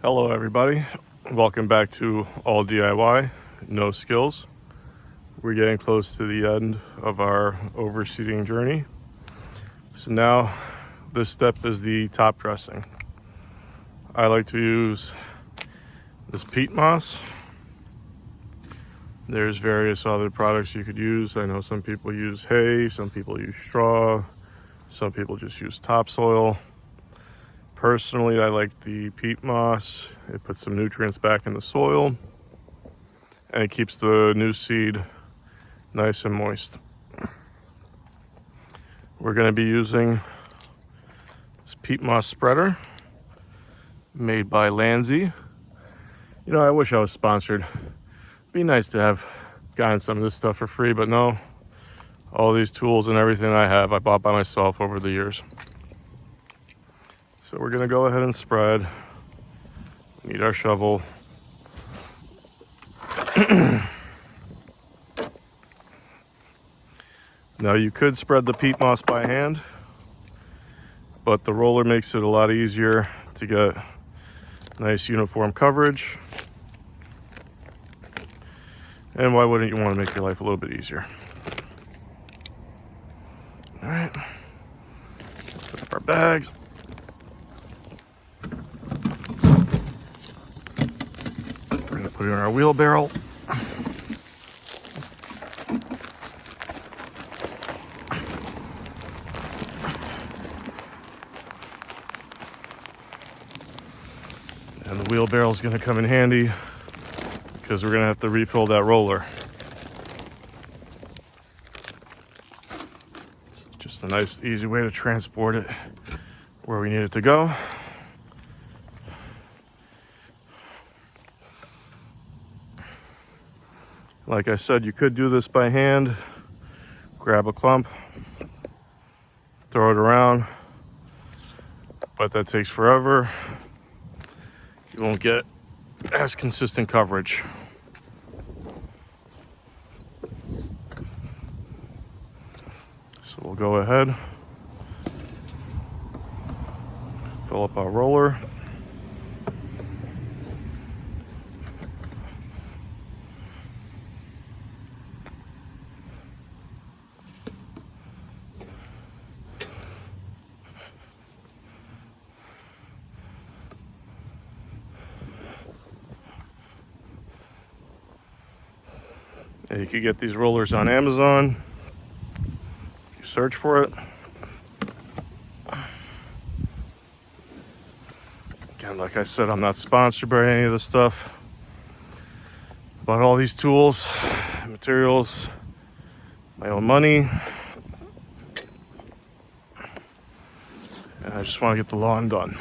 Hello everybody, welcome back to All DIY, No Skills. We're getting close to the end of our overseeding journey. So now this step is the top dressing. I like to use this peat moss. There's various other products you could use. I know some people use hay, some people use straw, some people just use topsoil. Personally, I like the peat moss. It puts some nutrients back in the soil and it keeps the new seed nice and moist. We're going to be using this peat moss spreader made by Landsea. You know, I wish I was sponsored. It'd be nice to have gotten some of this stuff for free, but no. All these tools and everything I bought by myself over the years. So we're gonna go ahead and spread. We need our shovel. Now you could spread the peat moss by hand, but the roller makes it a lot easier to get nice uniform coverage. And why wouldn't you want to make your life a little bit easier? All right, let's put up our bags. We're gonna put it in our wheelbarrow. And the wheelbarrow is gonna come in handy because we're gonna have to refill that roller. It's just a nice, easy way to transport it where we need it to go. Like I said, you could do this by hand. Grab a clump, throw it around, but that takes forever. You won't get as consistent coverage. So we'll go ahead, fill up our roller. And you can get these rollers on Amazon. You search for it. Again, like I said, I'm not sponsored by any of this stuff. Bought all these tools, materials, my own money. And I just want to get the lawn done.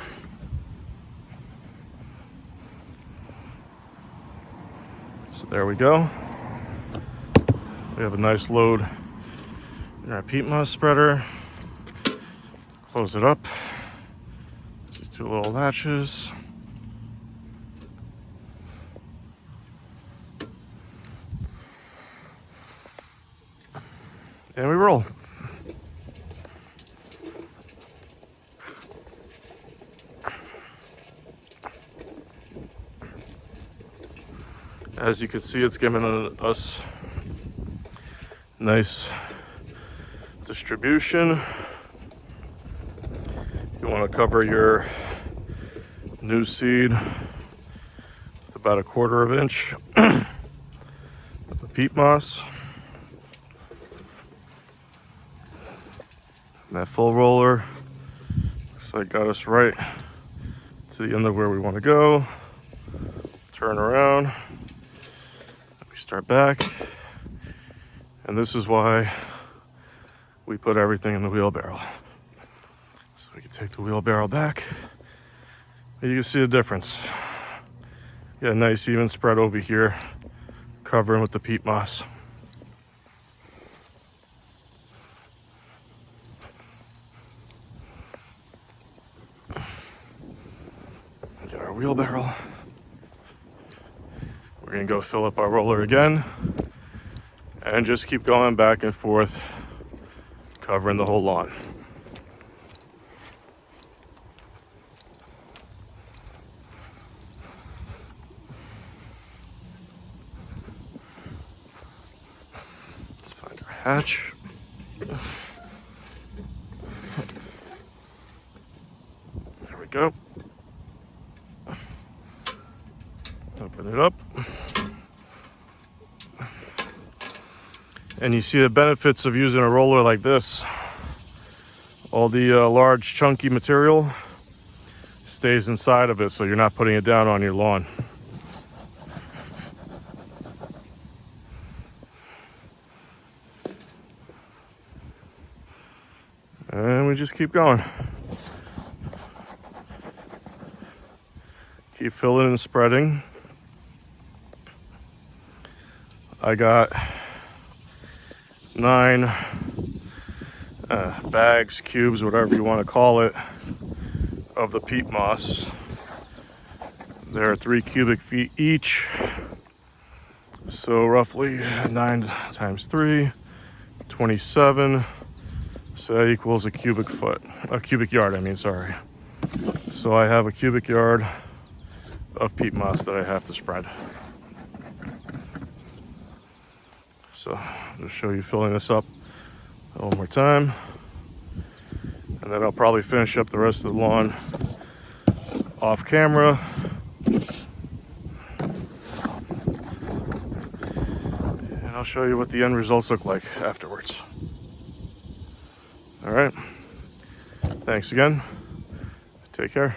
So there we go. We have a nice load in our peat moss spreader. Close it up. These two little latches. And we roll. As you can see, it's giving us nice distribution. You want to cover your new seed with about 1/4 inch of peat moss. And that full roller looks like got us right to the end of where we want to go. Turn around. We start back. And this is why we put everything in the wheelbarrow. So we can take the wheelbarrow back. And you can see the difference. You got a nice even spread over here, covering with the peat moss. Get our wheelbarrow. We're gonna go fill up our roller again. And just keep going back and forth, covering the whole lawn. hatch. There we go. Open it up. And you see the benefits of using a roller like this. All the large chunky material stays inside of it, so you're not putting it down on your lawn. And we just keep going. Keep filling and spreading. I got 9 bags, cubes, whatever you want to call it, of the peat moss. They're 3 cubic feet each. So roughly 9 times 3, 27. So that equals a cubic yard, I mean, sorry. So I have a cubic yard of peat moss that I have to spread. So I'll just show you filling this up one more time. And then I'll probably finish up the rest of the lawn off camera. And I'll show you what the end results look like afterwards. All right. Thanks again. Take care.